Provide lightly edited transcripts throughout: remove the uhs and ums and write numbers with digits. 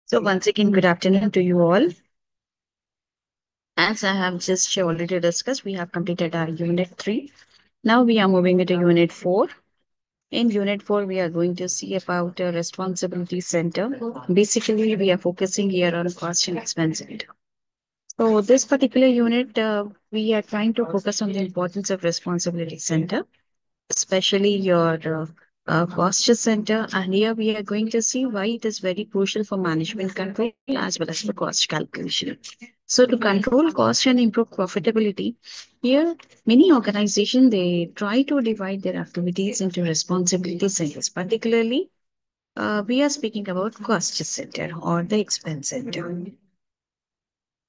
So once again, good afternoon to you all. As I have just already discussed, we have completed our unit 3. Now we are moving into unit 4. In unit 4, we are going to see about a responsibility center. Basically, we are focusing here on cost and expense center. So this particular unit, we are trying to focus on the importance of responsibility center, especially your cost center. And here we are going to see why it is very crucial for management control as well as for cost calculation. So to control cost and improve profitability, here many organizations they try to divide their activities into responsibility centers. Particularly, we are speaking about cost center or the expense center.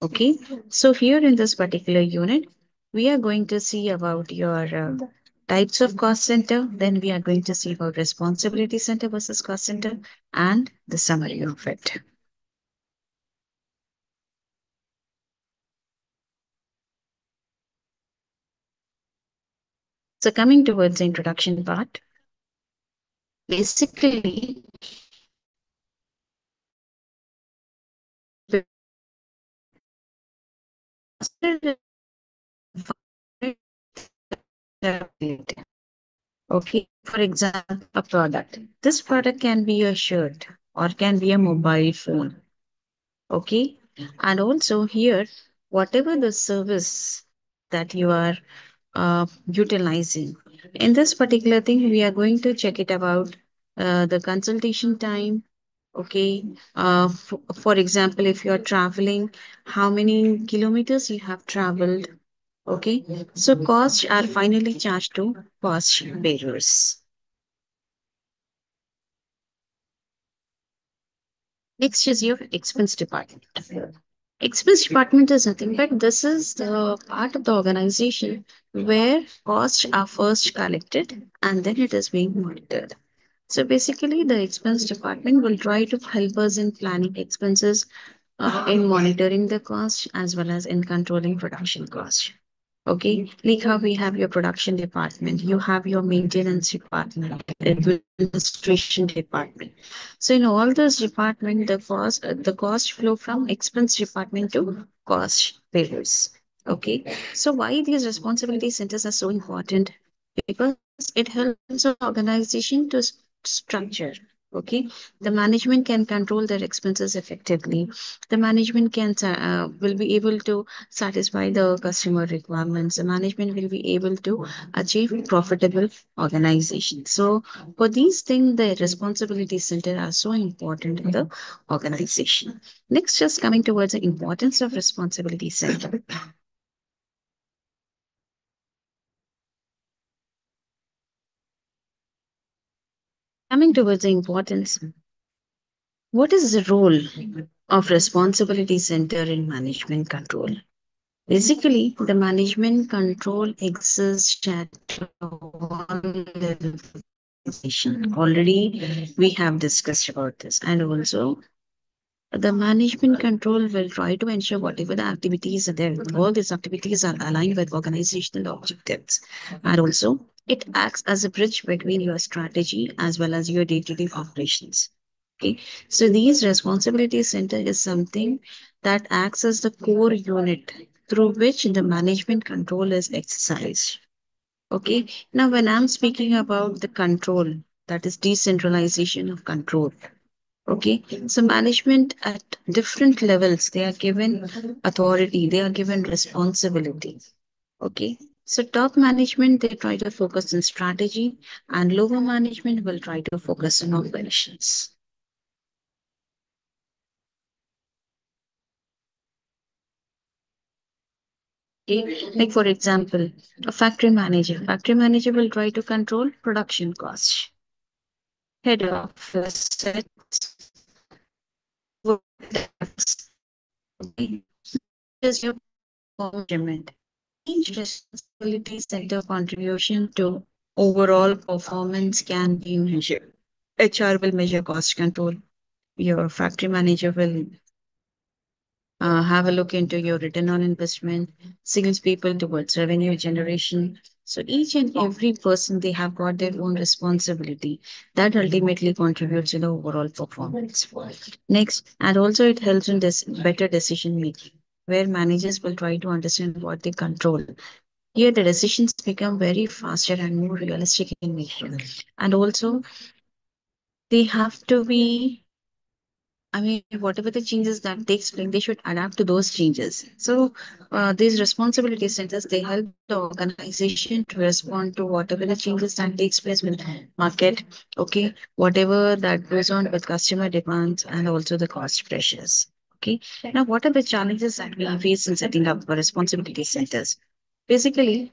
Okay, so here in this particular unit, we are going to see about your types of cost center. Then we are going to see about responsibility center versus cost center and the summary of it. So coming towards the introduction part, basically, okay, for example, a product. This product can be a shirt or can be a mobile phone. Okay. And also here, whatever the service that you are utilizing, in this particular thing, we are going to check it about the consultation time. Okay. For example, if you are traveling, how many kilometers you have traveled. Okay. So costs are finally charged to cost bearers. Next is your expense department. Expense department is nothing but this is the part of the organization where costs are first collected and then it is being monitored. So basically, the expense department will try to help us in planning expenses, in monitoring the cost, as well as in controlling production cost. Okay, like how we have your production department, you have your maintenance department, administration department. So in all those department, the cost flow from expense department to cost payers. Okay, so why these responsibility centers are so important? Because it helps the organization to structure. Okay, the management can control their expenses effectively. The management will be able to satisfy the customer requirements. The management will be able to achieve profitable organization. So for these things, the responsibility center are so important in the organization. Next, just coming towards the importance of responsibility center. Coming towards the importance, what is the role of responsibility center in management control? Basically, the management control exists at all levels. Already, we have discussed about this, and also the management control will try to ensure whatever the activities are there, all these activities are aligned with organizational objectives. And also, it acts as a bridge between your strategy as well as your day-to-day operations. Okay, so these responsibility center is something that acts as the core unit through which the management control is exercised. Okay, now when I'm speaking about the control, that is decentralization of control. Okay, so management at different levels, they are given authority, they are given responsibility. Okay, so top management, they try to focus on strategy, and lower management will try to focus on operations. Okay, like for example, a factory manager will try to control production costs. Head office sets is your measurement. Each responsibility center contribution to overall performance can be measured. HR will measure cost control. Your factory manager will have a look into your return on investment. Salespeople towards revenue generation. So each and every person, they have got their own responsibility that ultimately contributes to the overall performance. Next, and also it helps in this better decision making, where managers will try to understand what they control. Here, the decisions become very faster and more realistic in nature. And also, they have to be, I mean, whatever the changes that takes place, they should adapt to those changes. So, these responsibility centers, they help the organization to respond to whatever the changes that takes place with market, okay, whatever that goes on with customer demands and also the cost pressures. Okay. Now, what are the challenges that we face in setting up responsibility centers? Basically,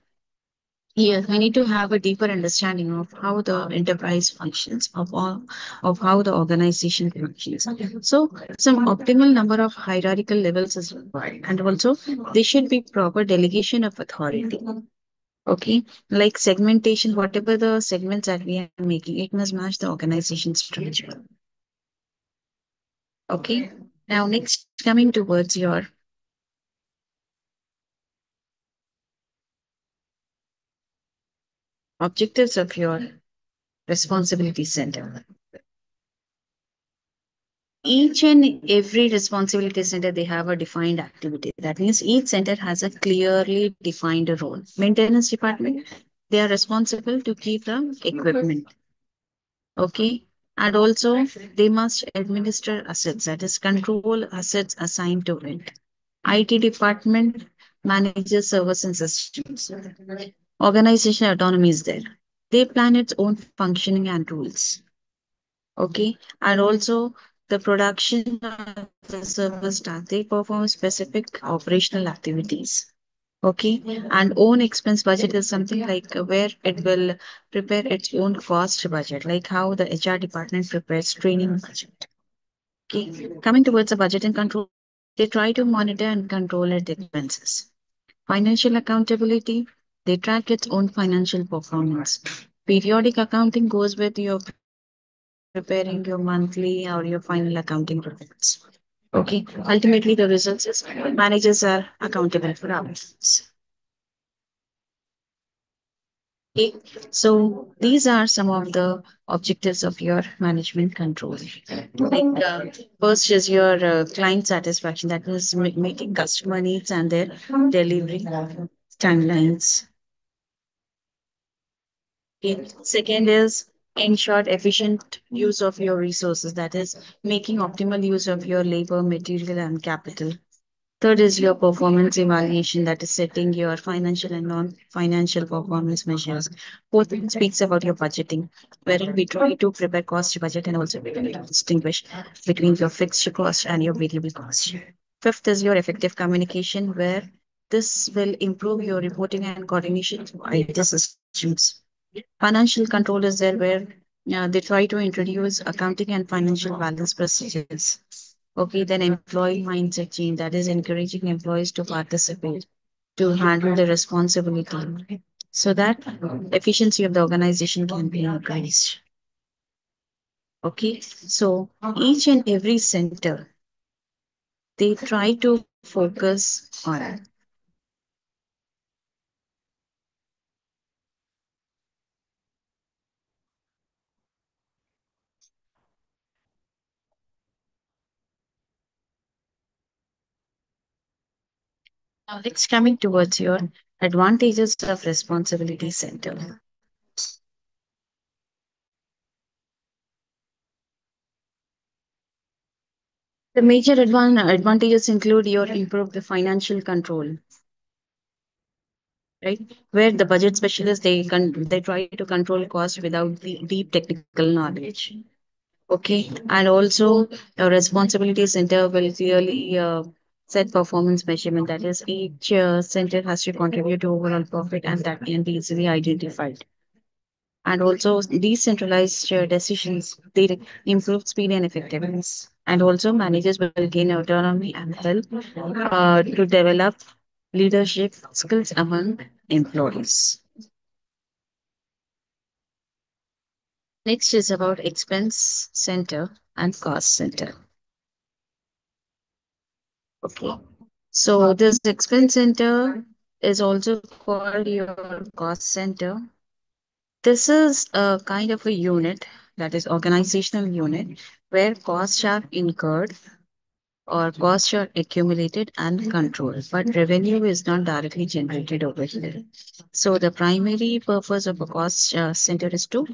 yes, we need to have a deeper understanding of how the enterprise functions, of how the organization functions. So, some optimal number of hierarchical levels is required, and also there should be proper delegation of authority. Okay, like segmentation, whatever the segments that we are making, it must match the organization structure. Okay, now next coming towards your objectives of your responsibility center. Each and every responsibility center, they have a defined activity. That means each center has a clearly defined role. Maintenance department, they are responsible to keep the equipment. Okay. And also they must administer assets, that is control assets assigned to it. IT department manages servers and systems. Organizational autonomy is there. They plan its own functioning and rules. Okay. And also the production of the service staff, they perform specific operational activities. Okay. And own expense budget is something like where it will prepare its own cost budget, like how the HR department prepares training budget. Okay. Coming towards the budget and control, they try to monitor and control its expenses. Financial accountability, they track its own financial performance. Periodic accounting goes with your preparing your monthly or your final accounting reports. Okay. Ultimately, the results is managers are accountable for outcomes. Okay. So these are some of the objectives of your management control. Like first is your client satisfaction, that is meeting customer needs and their delivery timelines. Okay. Second is ensure efficient use of your resources, that is making optimal use of your labor, material, and capital. Third is your performance evaluation, that is setting your financial and non-financial performance measures. Fourth speaks about your budgeting, wherein we try to prepare cost budget and also we try to distinguish between your fixed cost and your variable cost. Fifth is your effective communication, where this will improve your reporting and coordination through IT systems. Financial control is there, where they try to introduce accounting and financial balance procedures. Okay, then employee mindset change, that is encouraging employees to participate, to handle the responsibility, so that efficiency of the organization can be increased. Okay, so each and every center, they try to focus on. Now, next coming towards your advantages of responsibility center. The major advantages include your improved financial control, right? Where the budget specialists, they try to control cost without the deep technical knowledge. Okay, and also the responsibility center will clearly set performance measurement. That is, each center has to contribute to overall profit, and that can be easily identified. And also decentralized decisions, they improve speed and effectiveness. And also managers will gain autonomy and help to develop leadership skills among employees. Next is about expense center and cost center. Okay. So this expense center is also called your cost center. This is a kind of a unit, that is organizational unit, where costs are incurred or costs are accumulated and controlled, but revenue is not directly generated over here. So the primary purpose of a cost center is to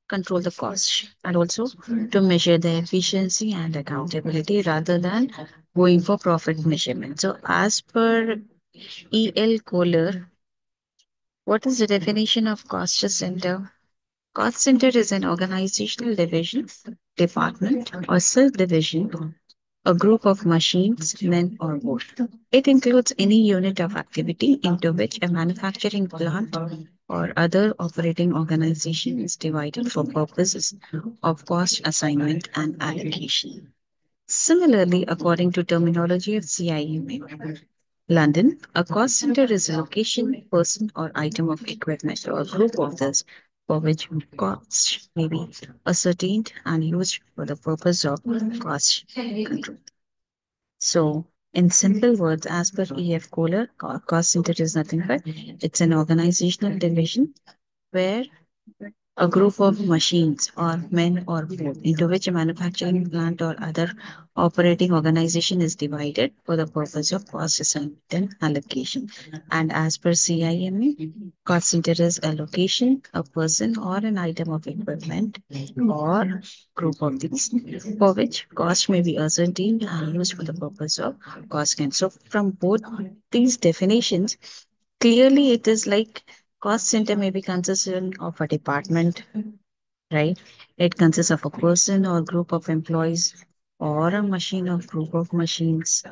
control the cost and also to measure the efficiency and accountability rather than going for profit measurement. So as per E.L. Kohler, what is the definition of cost center? Cost center is an organizational division, department, or subdivision, a group of machines, men, or both. It includes any unit of activity into which a manufacturing plant or other operating organization is divided for purposes of cost assignment and allocation. Similarly, according to terminology of CIMA, London, a cost center is a location, person, or item of equipment or group of this for which costs may be ascertained and used for the purpose of cost control. So, in simple words, as per E.F. Kohler, cost center is nothing but it's an organizational division where a group of machines or men or both into which a manufacturing plant or other operating organization is divided for the purpose of cost assignment and allocation. And as per CIMA, cost center is a location, a person, or an item of equipment or group of these for which cost may be ascertained and used for the purpose of cost control. So, from both these definitions, clearly it is like cost center may be consistent of a department, right? It consists of a person or group of employees or a machine or group of machines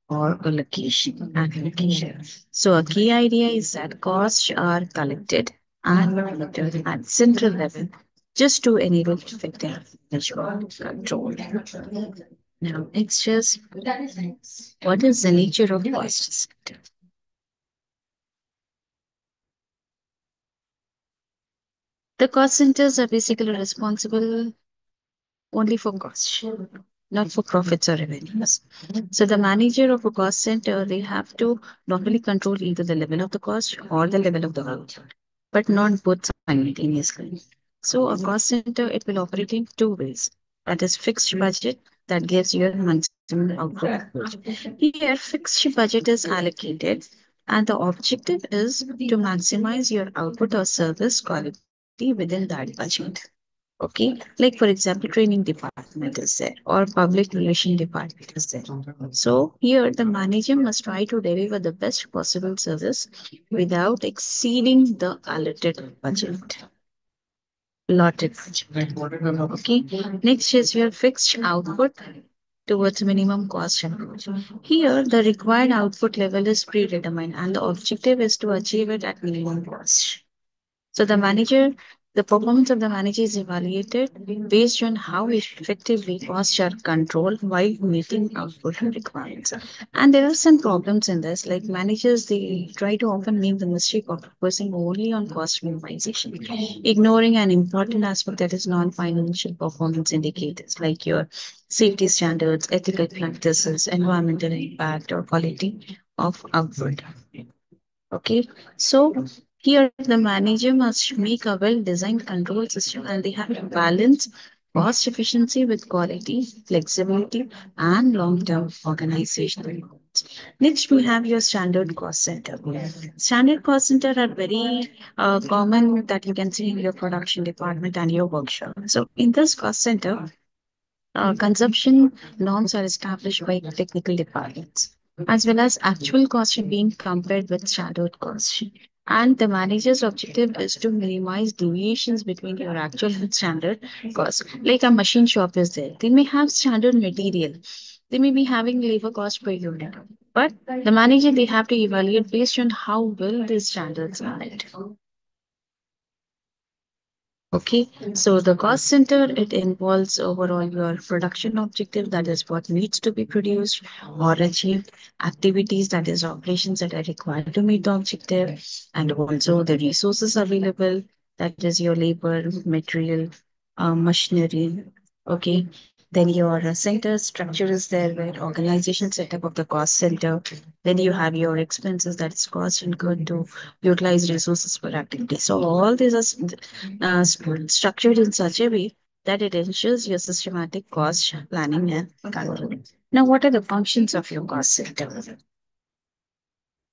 or a location and location. So a key idea is that costs are collected and monitored at central level just to enable effective management control. Now, it's just what is the nature of cost center? The cost centers are basically responsible only for cost, not for profits or revenues. So the manager of a cost center, they have to normally control either the level of the cost or the level of the output, but not both simultaneously. So a cost center, it will operate in two ways. That is fixed budget that gives you a maximum output. Here, fixed budget is allocated and the objective is to maximize your output or service quality within that budget. Okay, like for example, training department is there or public relation department is there. So here the manager must try to deliver the best possible service without exceeding the allotted budget. Allotted budget. Okay, next is your fixed output towards minimum cost approach. Here, the required output level is predetermined and the objective is to achieve it at minimum cost. So the performance of the manager is evaluated based on how effectively costs are controlled while meeting output requirements. And there are some problems in this, like managers, they try to often make the mistake of focusing only on cost minimization, ignoring an important aspect that is non-financial performance indicators like your safety standards, ethical practices, environmental impact, or quality of output. Okay, so here the manager must make a well-designed control system and they have to balance cost efficiency with quality, flexibility, and long-term organizational goals. Next, we have your standard cost center. Standard cost center are very common that you can see in your production department and your workshop. So in this cost center, consumption norms are established by technical departments, as well as actual costs are being compared with standard costs. And the manager's objective is to minimize deviations between your actual and standard costs. Like a machine shop is there, they may have standard material, they may be having labor cost per unit, but the manager they have to evaluate based on how well these standards are met. Okay, so the cost center, it involves overall your production objective, that is what needs to be produced or achieved, activities, that is operations that are required to meet the objective, and also the resources available, that is your labor, material, machinery. Okay, Then your center structure is there, where organization setup of the cost center. Then you have your expenses, that is cost incurred to utilize resources for activity. So all these are structured in such a way that it ensures your systematic cost planning and control. Now, what are the functions of your cost center?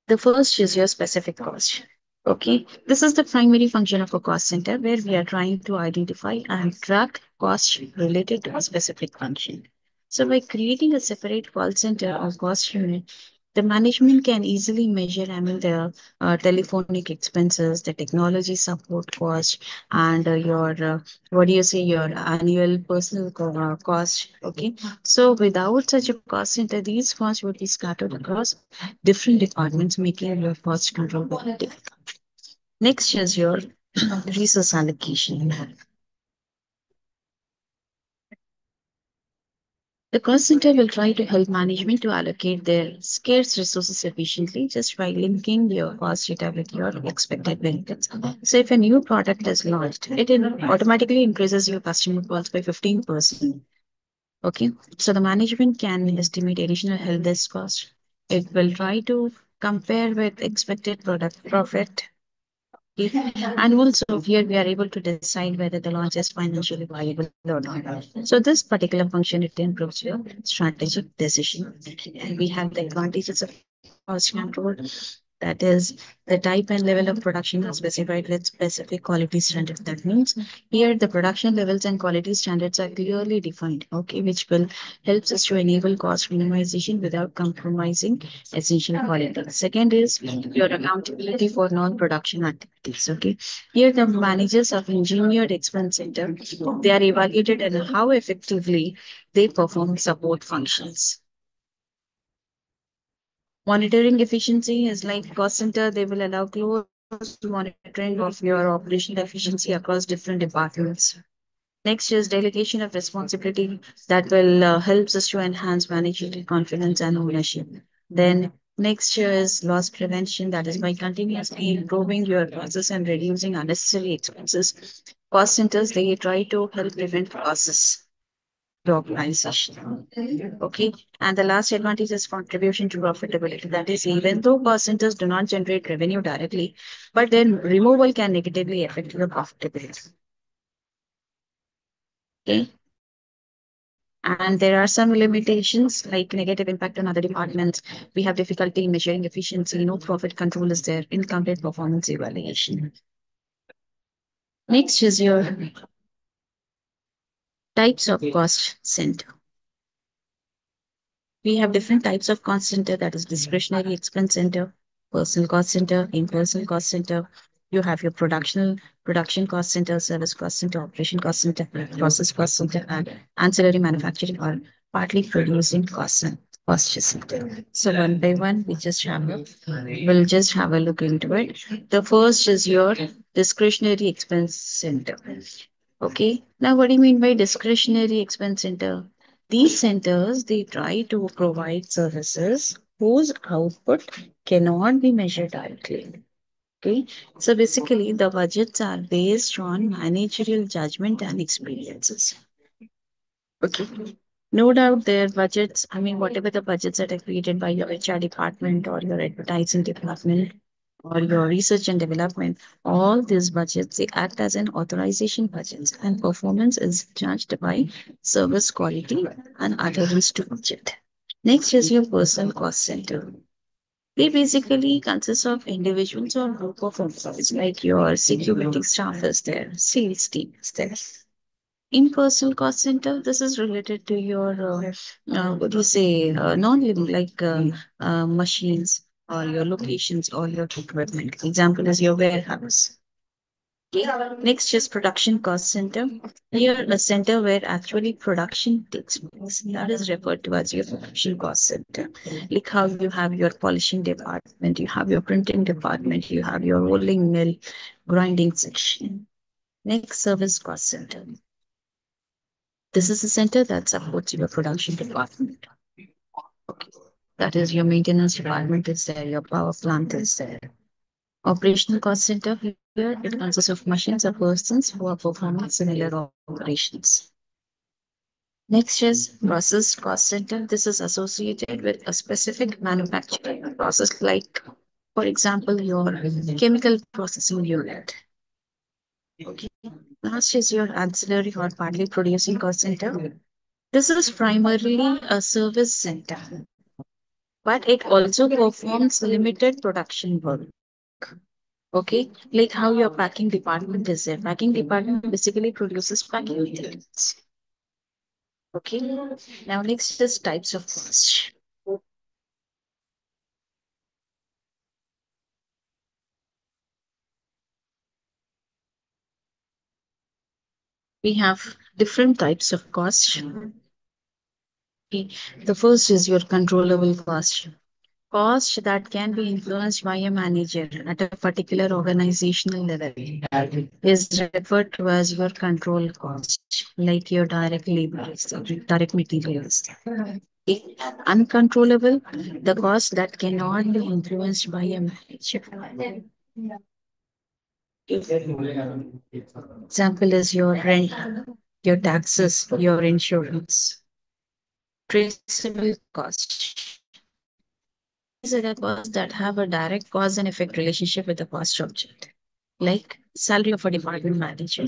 The first is your specific cost. Okay, this is the primary function of a cost center where we are trying to identify and track costs related to a specific function. So, by creating a separate call center or cost unit, the management can easily measure, the telephonic expenses, the technology support cost, and what do you say, your annual personal cost. Okay, so without such a cost center, these costs would be scattered across different departments, making your cost control very difficult. Next is your resource allocation. The cost center will try to help management to allocate their scarce resources efficiently just by linking your cost data with your expected benefits. So if a new product is launched, automatically increases your customer calls by 15%. Okay, so the management can estimate additional help desk cost. It will try to compare with expected product profit. And also here we are able to decide whether the launch is financially viable or not. So this particular function, it improves your strategic decision making. And we have the advantages of cost control. That is, the type and level of production are specified with specific quality standards. That means here the production levels and quality standards are clearly defined, okay, which will helps us to enable cost minimization without compromising essential quality. Second is your accountability for non-production activities. Okay, here the managers of engineered expense center, they are evaluated and how effectively they perform support functions. Monitoring efficiency is like cost center, they will allow close monitoring of your operational efficiency across different departments. Next is delegation of responsibility that will helps us to enhance managerial confidence and ownership. Then next is loss prevention, that is by continuously improving your process and reducing unnecessary expenses. Cost centers, they try to help prevent losses the organization. Okay. And the last advantage is contribution to profitability. That is, even though cost centers do not generate revenue directly, but then removal can negatively affect your profitability. Okay. And there are some limitations like negative impact on other departments. We have difficulty in measuring efficiency, no profit control is there, incomplete performance evaluation. Next is your types of cost center. We have different types of cost center, that is discretionary expense center, personal cost center, impersonal cost center. You have your production cost center, service cost center, operation cost center, process cost center, and ancillary manufacturing or partly producing cost center. So one by one, we'll just have a look into it. The first is your discretionary expense center. Okay. Now, what do you mean by discretionary expense center? These centers, they try to provide services whose output cannot be measured directly. Okay. So basically, the budgets are based on managerial judgment and experiences. Okay. No doubt their budgets, whatever the budgets that are created by your HR department or your advertising department or your research and development, all these budgets, they act as an authorization budgets and performance is judged by service quality and adherence to budget. Next is your personal cost center. They basically consist of individuals or group of employees, like your security staff is there, sales team is there. In-person cost center, this is related to your, what do you say, non-living, like machines or your locations or your equipment. Example is your warehouse. Okay. Next is production cost center. Here, a center where actually production takes place. That is referred to as your production cost center. Like how you have your polishing department, you have your printing department, you have your rolling mill, grinding section. Next, service cost center. This is a center that supports your production department. Okay. That is your maintenance department is there, your power plant is there. Operational cost center here, it consists of machines or persons who are performing similar operations. Next is process cost center. This is associated with a specific manufacturing process, like, for example, your chemical processing unit. Okay. Last is your ancillary or partly producing cost center. This is primarily a service center, but it also performs limited production work. Okay, like how your packing department is there. Packing department basically produces packing materials. Okay, now next is types of cost. We have different types of cost. Okay. The first is your controllable cost. Cost that can be influenced by a manager at a particular organizational level is referred to as your control cost, like your direct labor, direct materials. Okay. Uncontrollable, the cost that cannot be influenced by a manager. Example is your rent, your taxes, your insurance. Traceable cost. These are the costs that have a direct cause and effect relationship with the cost object, like salary of a department manager,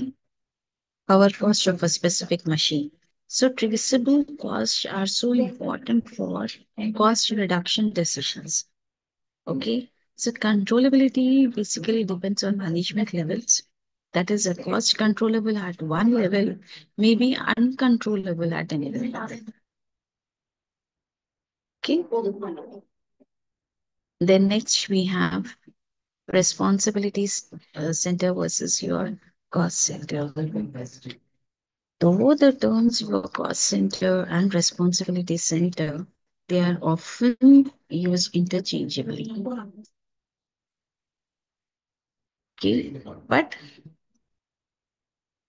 power cost of a specific machine. So traceable costs are so important for cost reduction decisions. Okay. So controllability basically depends on management levels. That is a cost controllable at one level, may be uncontrollable at another level. Okay. Then next we have responsibilities center versus your cost center. Though the terms your cost center and responsibility center, they are often used interchangeably. Okay, but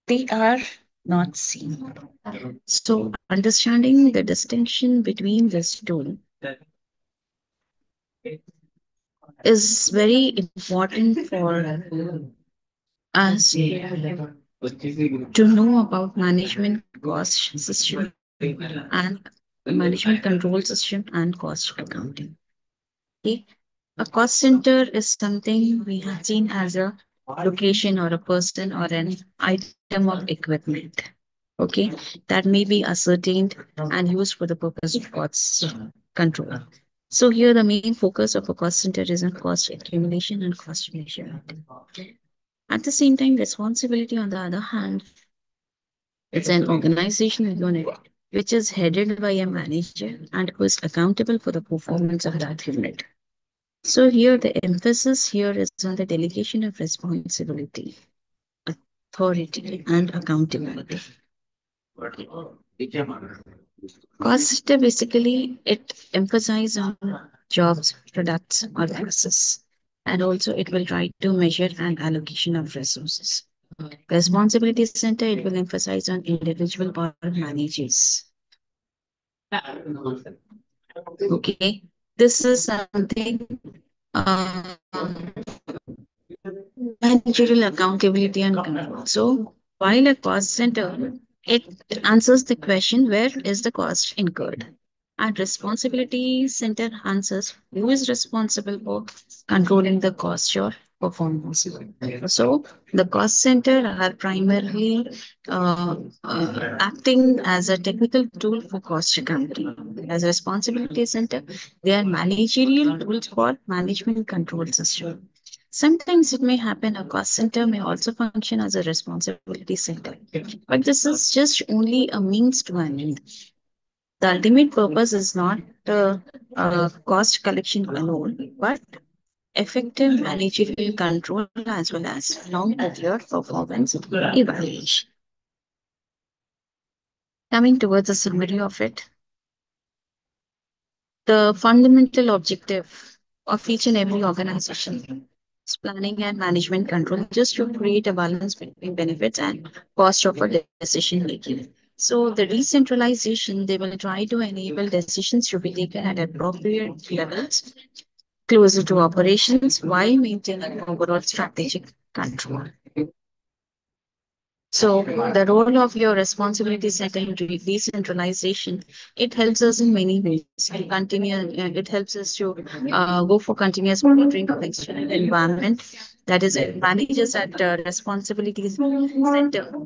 they are not same. So understanding the distinction between these two is very important for us to know about management cost system and management control system and cost accounting. Okay. A cost center is something we have seen as a location or a person or an item of equipment. Okay. That may be ascertained and used for the purpose of cost control. So here the main focus of a cost center is on cost accumulation and cost measurement. At the same time, responsibility, on the other hand, it's an organizational unit which is headed by a manager and who is accountable for the performance of that unit. So here the emphasis here is on the delegation of responsibility, authority, and accountability. Cost basically it emphasizes on jobs, products, or process, and also it will try to measure an allocation of resources. Responsibility center it will emphasize on individual or managers. Okay, this is something managerial accountability and control. So while a cost center, it answers the question where is the cost incurred? And responsibility center answers who is responsible for controlling the cost or performance. So the cost center are primarily acting as a technical tool for cost accounting. As a responsibility center, they are managerial tools for management control system. Sometimes it may happen a cost center may also function as a responsibility center, but this is just only a means to an end. The ultimate purpose is not cost collection alone, but effective managerial control as well as long-term performance evaluation. Coming towards a summary of it, the fundamental objective of each and every organization is planning and management control just to create a balance between benefits and cost of a decision making. So the decentralization, they will try to enable decisions to be taken at appropriate levels closer to operations while maintaining overall strategic control. So the role of your responsibility setting decentralization, it helps us in many ways. It helps us to go for continuous monitoring of external environment. That is, it manages at responsibilities center.